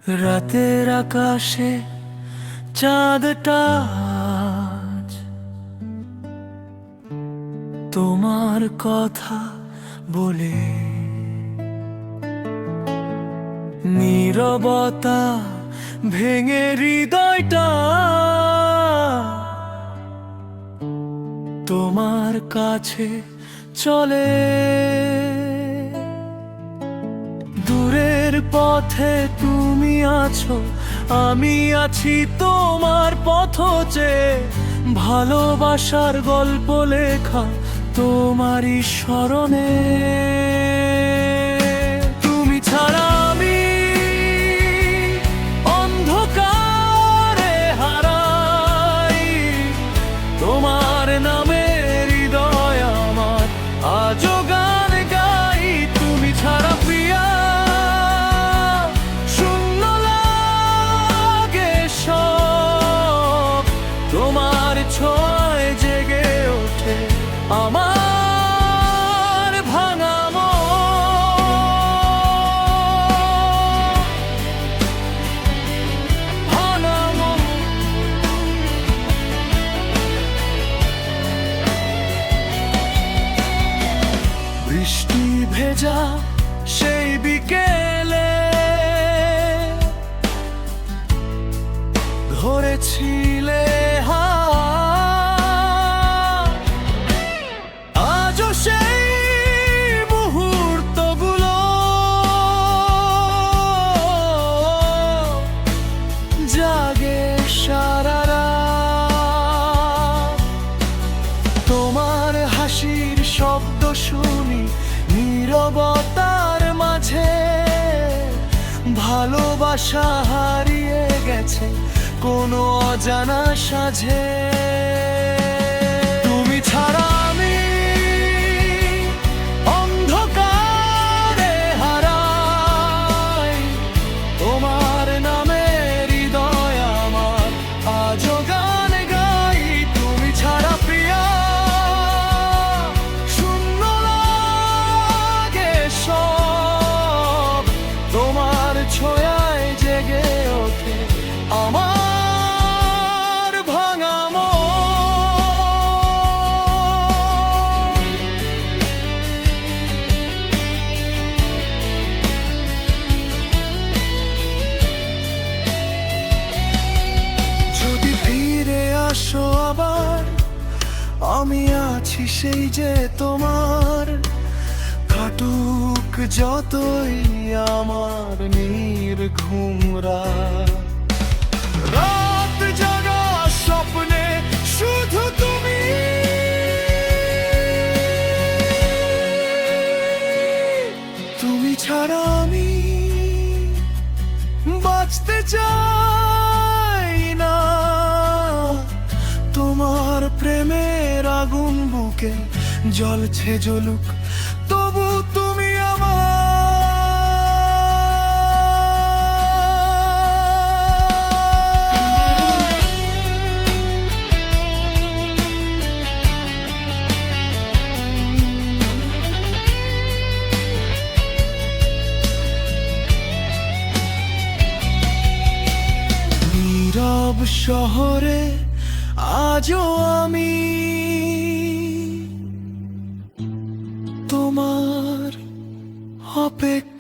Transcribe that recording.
রাতের আকাশে চাঁদটা আজ তোমার কথা বলে, নীরবতা ভেঙে হৃদয়টা তোমার কাছে চলে। দূরের পথে তুমি আছো, আমি আছি তোমার পথ চেয়ে। ভালোবাসার গল্প লেখা তোমারই স্মরণে। তুমি ছাড়া আমি অন্ধকারে হারাই, তোমার নামে হৃদয় আমার আজও গান গাই। তুমি ছাড়া প্রিয়া শূন্য লাগে সব, তোমার ছোঁয়ায় জেগে ওঠে আমার ভাঙা মন। বৃষ্টি ভেজা সেই বিকেলে ধরেছিলে হাত, আজও সেই মুহূর্তগুলো জাগে সারা রাত। তোমার হাসির শব্দ শুনি নীরবতার মাঝে, ভালোবাসা হারিয়ে গেছে কোনো অজানা সাঝে। তুমি ছাড়া আমি অন্ধকারে হারাই, তোমার নামে হৃদয় আমার আজও গান গাই। তুমি ছাড়া প্রিয়া শূন্য লাগে সব, তোমার ছোঁয়ায় জেগে ওঠে আমার ভাঙা মন। যদি ফিরে আসো আবার, আমি আছি সেই যে তোমার। কাটুক যতই আমার নির্ঘুম রাত জাগা স্বপ্নে শুধু তুমি। তুমি ছাড়া আমি বাঁচতে চাই না, তোমার প্রেমের আগুন বুকে জ্বলছে জ্বলুক, তবু তুমি আমার। নীরব শহরে আজও আমি তোমার অপেক্ষা।